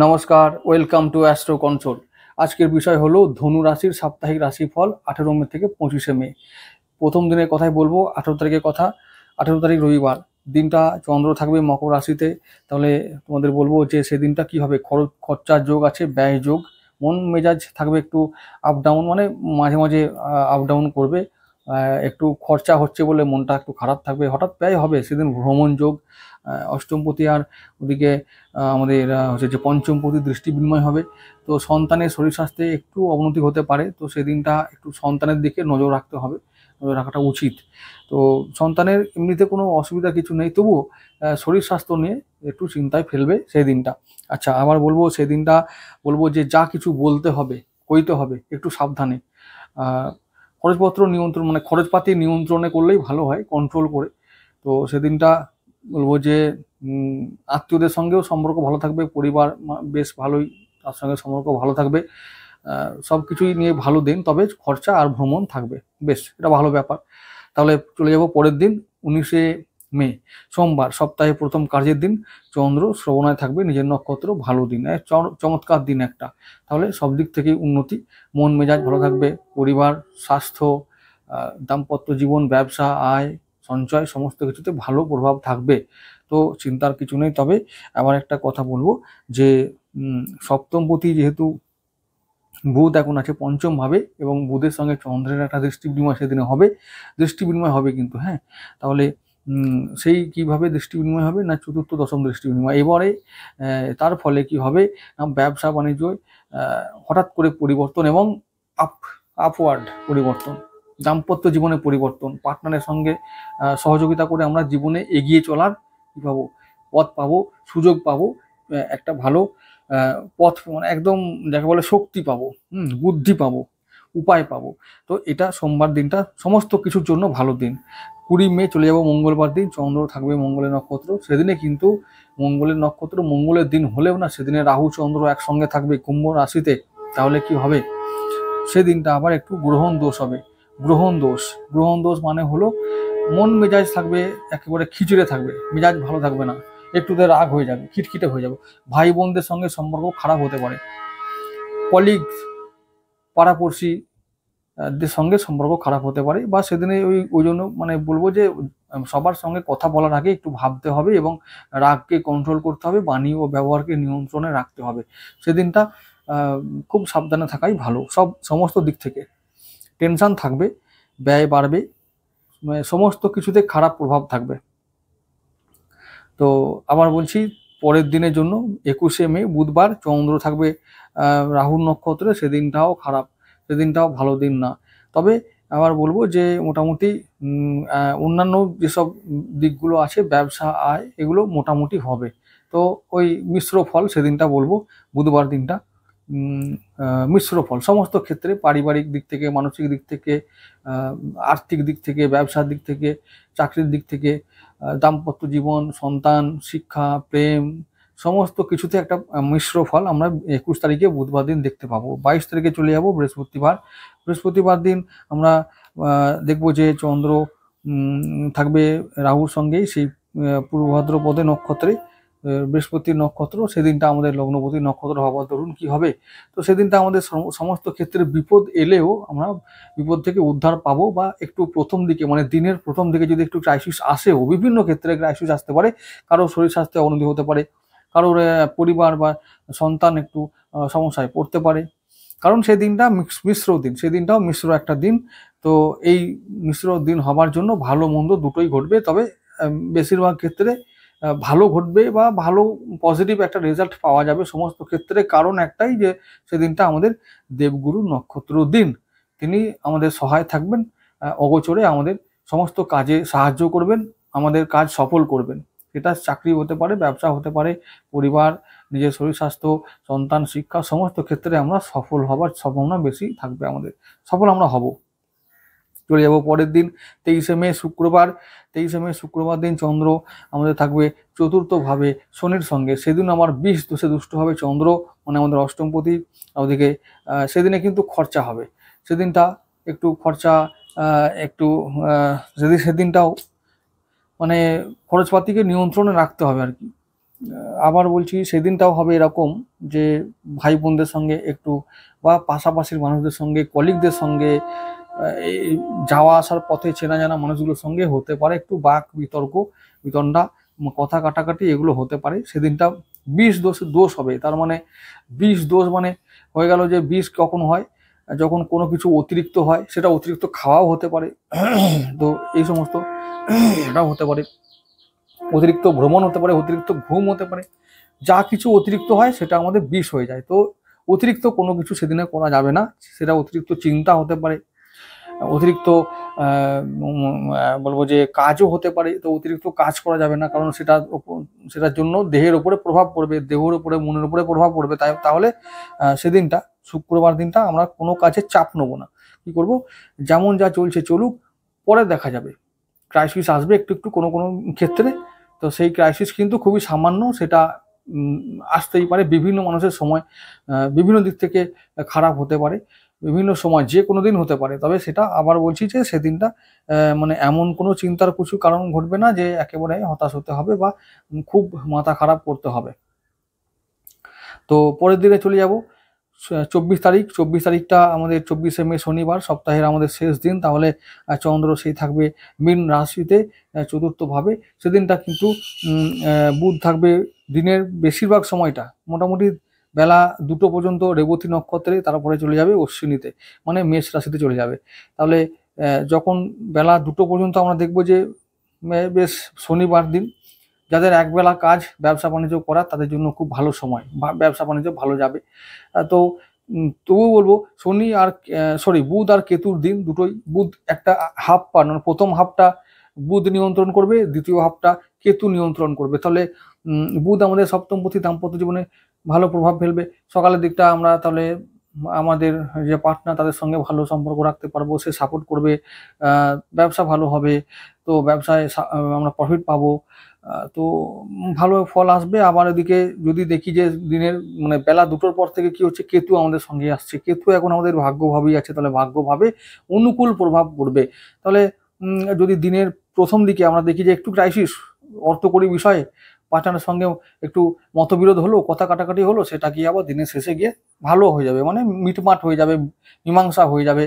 নমস্কার, welcome to astro control. আজকের বিষয় হলো ধনু রাশির সাপ্তাহিক রাশিফল 18 মে থেকে 25শে মে। প্রথম দিনের কথাই বলবো, 18 তারিখের কথা। 18 তারিখ রবিবার, দিনটা চন্দ্র থাকবে মকর রাশিতে। তাহলে তোমাদের বলবো যে সেদিনটা কি হবে, খরচার যোগ আছে, ব্যয় যোগ। মন মেজাজ থাকবে একটু আপ ডাউন, মানে মাঝে মাঝে আপ ডাউন করবে। একটু খরচা হচ্ছে বলে মনটা একটু খারাপ থাকবে, হঠাৎ ব্যয় হবে সেদিন। ভ্রমণ যোগ, অষ্টমপতি আর ওদিকে আমাদের হচ্ছে যে পঞ্চমপতি দৃষ্টি বিনিময় হবে। তো সন্তানের শরীর স্বাস্থ্যে একটু অবনতি হতে পারে, তো সেদিনটা একটু সন্তানের দিকে নজর রাখতে হবে, নজর রাখাটা উচিত। তো সন্তানের এমনিতে কোনো অসুবিধা কিছু নেই, তবুও শরীর স্বাস্থ্য নিয়ে একটু চিন্তায় ফেলবে সেই দিনটা। আচ্ছা, আবার বলবো সেদিনটা বলবো যে যা কিছু বলতে হবে কইতে হবে একটু সাবধানে। খরচপত্র নিয়ন্ত্রণ, মানে খরচপাতি নিয়ন্ত্রণে করলেই ভালো হয়, কন্ট্রোল করে। তো সেদিনটা বলবো যে আত্মীয়দের সঙ্গেও সম্পর্ক ভালো থাকবে, পরিবার বেশ ভালোই, তার সঙ্গে সম্পর্ক ভালো থাকবে। সব কিছুই নিয়ে ভালো দিন, তবে খরচা আর ভ্রমণ থাকবে, বেশ এটা ভালো ব্যাপার। তাহলে চলে যাব পরের দিন, 19শে মে, সোমবার, সপ্তাহে প্রথম কার্যের দিন। চন্দ্র শ্রবণায় থাকবে, নিজের নক্ষত্র, ভালো দিন, চমৎকার দিন একটা। তাহলে সব দিক থেকেই উন্নতি, মন মেজাজ ভালো থাকবে, পরিবার, স্বাস্থ্য, দাম্পত্য জীবন, ব্যবসা, আয়, সঞ্চয়, সমস্ত কিছুতে ভালো প্রভাব থাকবে। তো চিন্তার কিছু নেই। তবে আবার একটা কথা বলবো যে সপ্তমপতি যেহেতু বুধ এখন আছে পঞ্চম ভাবে, এবং বুধের সঙ্গে চন্দ্রের একটা দৃষ্টি বিনিময় সেদিনে হবে। দৃষ্টি বিনিময় হবে কিন্তু, হ্যাঁ, তাহলে সেই কিভাবে দৃষ্টি বিনিময় হবে না, চতুর্থ দশম দৃষ্টি বিনিময়। এবারে তার ফলে কি হবে, ব্যবসা বাণিজ্য হঠাৎ করে পরিবর্তন এবং আপওয়ার্ড পরিবর্তন, দাম্পত্য জীবনে পরিবর্তন, পার্টনারের সঙ্গে সহযোগিতা করে আমরা জীবনে এগিয়ে চলার কি পাবো, পথ পাবো, সুযোগ পাবো, একটা ভালো পথ, মানে একদম যাকে বলে শক্তি পাবো, বুদ্ধি পাবো, উপায় পাবো। তো এটা সোমবার দিনটা সমস্ত কিছুর জন্য ভালো দিন। 20 মে চলে যাব মঙ্গলবার দিন, চন্দ্র থাকবে মঙ্গলের নক্ষত্র। সেদিনে কিন্তু মঙ্গলের নক্ষত্র মঙ্গলের দিন হলেও না, সেদিনে রাহু চন্দ্র একসঙ্গে থাকবে কুম্ভ রাশিতে। তাহলে কি হবে, সেদিনটা আবার একটু গ্রহণ দোষ হবে। গ্রহণ দোষ মানে হলো মন মেজাজ থাকবে একেবারে খিচুড়ে থাকবে, মেজাজ ভালো থাকবে না, একটুতে রাগ হয়ে যাবে, খিটখিটে হয়ে যাবে। ভাই বোনদের সঙ্গে সম্পর্ক খারাপ হতে পারে, কলিগস, পাড়াপড়শি দের সঙ্গে সম্পর্ক খারাপ হতে পারে, বা সেদিনে ওই জন্য মানে বলবো যে সবার সঙ্গে কথা বলার আগে একটু ভাবতে হবে, এবং রাগকে কন্ট্রোল করতে হবে, বাণী ও ব্যবহারকে নিয়ন্ত্রণে রাখতে হবে। সেদিনটা খুব সাবধানে থাকাই ভালো। সমস্ত দিক থেকে টেনশন থাকবে, ব্যয় বাড়বে, সমস্ত কিছুতে খারাপ প্রভাব থাকবে। তো আবার বলছি, পরের দিনের জন্য 21শে মে বুধবার, চন্দ্র থাকবে রাহুর নক্ষত্রে। সেদিনটাও খারাপ, সেদিনটাও ভালো দিন না। তবে আবার বলবো যে মোটামুটি অন্যান্য যেসব দিকগুলো আছে, ব্যবসা, আয়, এগুলো মোটামুটি হবে। তো ওই মিশ্র ফল সেদিনটা বলবো, বুধবার দিনটা মিশ্র ফল সমস্ত ক্ষেত্রে, পারিবারিক দিক থেকে, মানসিক দিক থেকে, আর্থিক দিক থেকে, ব্যবসার দিক থেকে, চাকরির দিক থেকে, দাম্পত্য জীবন, সন্তান, শিক্ষা, প্রেম, সমস্ত কিছুতে একটা মিশ্র ফল আমরা 21 তারিখে বুধবার দিন দেখতে পাবো। 22 তারিখে চলে যাব বৃহস্পতিবার দিন আমরা দেখব যে চন্দ্র থাকবে রাহুর সঙ্গেই, সেই পূর্ব ভাদ্রপদে নক্ষত্রে, বৃহস্পতির নক্ষত্র। সেদিনটা আমাদের লগ্নপতি নক্ষত্র হওয়ার দরুন কি হবে, তো সেদিনটা আমাদের সমস্ত ক্ষেত্রে বিপদ এলেও আমরা বিপদ থেকে উদ্ধার পাবো, বা একটু প্রথম দিকে, মানে দিনের প্রথম দিকে যদি একটু ক্রাইসিস আসেও, বিভিন্ন ক্ষেত্রে ক্রাইসিস আসতে পারে, কারো শরীর স্বাস্থ্যে অবনতি হতে পারে, কারোর পরিবার বা সন্তান একটু সমস্যায় পড়তে পারে, কারণ সেই দিনটা মিশ্র দিন, সেই দিনটাও মিশ্র একটা দিন। তো এই মিশ্র দিন হবার জন্য ভালো মন্দ দুটোই ঘটবে, তবে বেশিরভাগ ক্ষেত্রে ভালো ঘটবে, বা ভালো পজিটিভ একটা রেজাল্ট পাওয়া যাবে সমস্ত ক্ষেত্রে। কারণ একটাই, যে সেদিনটা আমাদের দেবগুরু নক্ষত্র দিন, তিনি আমাদের সহায় থাকবেন, অগোচরে আমাদের সমস্ত কাজে সাহায্য করবেন, আমাদের কাজ সফল করবেন। সেটা চাকরি হতে পারে, ব্যবসা হতে পারে, পরিবার, নিজের শরীর স্বাস্থ্য, সন্তান, শিক্ষা, সমস্ত ক্ষেত্রে আমরা সফল হবার সম্ভাবনা বেশি থাকবে, আমাদের সফল আমরা হব। চলে যাব পরের দিন, 23শে মে শুক্রবার দিন চন্দ্র আমাদের থাকবে চতুর্থভাবে শনির সঙ্গে। সেদিন আমার বিষ দোষে দুষ্ট হবে চন্দ্র, মানে আমাদের অষ্টমপতি। ওদিকে সেদিনে কিন্তু খরচা হবে, সেদিনটা একটু খরচা, একটু সেদিনটাও মানে খরচপাতিকে নিয়ন্ত্রণে রাখতে হবে আর কি। আবার বলছি সেদিনটাও হবে এরকম যে ভাই বোনদের সঙ্গে একটু বা পাশাপাশির মানুষদের সঙ্গে, কলিগদের সঙ্গে, এই যাওয়া আসার পথে চেনা জানা মানুষগুলোর সঙ্গে হতে পারে একটু বাক বিতর্ক, বিতণ্ডা, কথা কাটাকাটি এগুলো হতে পারে। সেদিনটা বিষ দোষ হবে। তার মানে বিষ দোষ মানে হয়ে গেল যে বিষ কখন হয়, যখন কোনো কিছু অতিরিক্ত হয়, সেটা অতিরিক্ত খাওয়াও হতে পারে। তো এই সমস্ত এটাও হতে পারে, অতিরিক্ত ভ্রমণ হতে পারে, অতিরিক্ত ঘুম হতে পারে। যা কিছু অতিরিক্ত হয় সেটা আমাদের বিষ হয়ে যায়। তো অতিরিক্ত কোনো কিছু সেদিনে করা যাবে না। সেটা অতিরিক্ত চিন্তা হতে পারে, অতিরিক্ত বলবো যে কাজও হতে পারে। তো অতিরিক্ত কাজ করা যাবে না, কারণ সেটার জন্য দেহের উপরে প্রভাব পড়বে, দেহের উপরে, মনের উপরে প্রভাব পড়বে। তাহলে সেদিনটা, শুক্রবার দিনটা আমরা কোনো কাজে চাপ নেবো না। কি করব, যেমন যা চলছে চলুক, পরে দেখা যাবে। ক্রাইসিস আসবে একটু একটু কোনো কোনো ক্ষেত্রে। তো সেই ক্রাইসিস কিন্তু খুবই সামান্য, সেটা আসতেই পারে। বিভিন্ন মানুষের সময় বিভিন্ন দিক থেকে খারাপ হতে পারে, বিভিন্ন সময় যে কোনো দিন হতে পারে। তবে সেটা আবার বলছি যে সেদিনটা মানে এমন কোনো চিন্তার কিছু কারণ ঘটবে না যে একেবারে হতাশ হতে হবে বা খুব মাথা খারাপ করতে হবে। তো পরের দিনে চলে যাব 24 তারিখ। 24 তারিখটা আমাদের 24শে মে শনিবার, সপ্তাহের আমাদের শেষ দিন। তাহলে চন্দ্র সেই থাকবে মীন রাশিতে চতুর্থভাবে। সেদিনটা কিন্তু বুধ থাকবে দিনের বেশিরভাগ সময়টা, মোটামুটি বেলা 2টো পর্যন্ত রেবতী নক্ষত্রে, তারপরে চলে যাবে অশ্বিনীতে, মানে মেষ রাশিতে চলে যাবে। তাহলে যখন বেলা 2টো পর্যন্ত আমরা দেখব যে বেশ শনিবার দিন, যাদের একবেলা কাজ ব্যবসা বাণিজ্য করা তাদের জন্য খুব ভালো সময়, ব্যবসা বাণিজ্য ভালো যাবে। তো তবুও বলবো বুধ আর কেতুর দিন দুটোই। বুধ একটা হাফ পার্ট, মানে প্রথম হাফটা বুধ নিয়ন্ত্রণ করবে, দ্বিতীয় হাফটা কেতু নিয়ন্ত্রণ করবে। তাহলে বুধ আমাদের সপ্তমপতি, দাম্পত্য জীবনে ভালো প্রভাব ফেলবে। সকালের দিকটা আমরা তাহলে আমাদের যে পার্টনার তাদের সঙ্গে ভালো সম্পর্ক রাখতে পারবো, সে সাপোর্ট করবে, ব্যবসা ভালো হবে। তো ব্যবসায় আমরা প্রফিট পাবো, তো ভালো ফল আসবে। আবার এদিকে যদি দেখি যে দিনের মানে বেলা 2টোর পর থেকে কি হচ্ছে, কেতু আমাদের সঙ্গে আসছে। কেতু এখন আমাদের ভাগ্যভাবেই আছে, তাহলে ভাগ্যভাবে অনুকূল প্রভাব পড়বে। তাহলে যদি দিনের প্রথম দিকে আমরা দেখি যে একটু ক্রাইসিস, অর্থকরী বিষয়ে পার্টনারের সঙ্গে একটু মতবিরোধ হলো, কথা কাটাকাটি হলো, সেটা কি আবার দিনের শেষে গিয়ে ভালো হয়ে যাবে, মানে মিটমাট হয়ে যাবে, মীমাংসা হয়ে যাবে,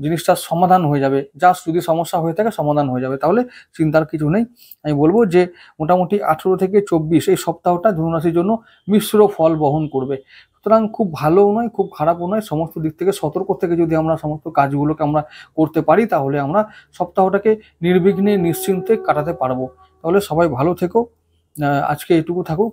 জিনিসটার সমাধান হয়ে যাবে। জাস্ট যদি সমস্যা হয়ে থাকে সমাধান হয়ে যাবে, তাহলে চিন্তার কিছু নেই। আমি বলবো যে মোটামুটি 18 থেকে 24 এই সপ্তাহটা ধনুরাশির জন্য মিশ্র ফল বহন করবে। সুতরাং খুব ভালোও নয়, খুব খারাপও নয়। সমস্ত দিক থেকে সতর্ক থেকে যদি আমরা সমস্ত কাজগুলোকে আমরা করতে পারি, তাহলে আমরা সপ্তাহটাকে নির্বিঘ্নে নিশ্চিন্তে কাটাতে পারবো। তাহলে সবাই ভালো থেকো, আজকে এটুকু থাকুক।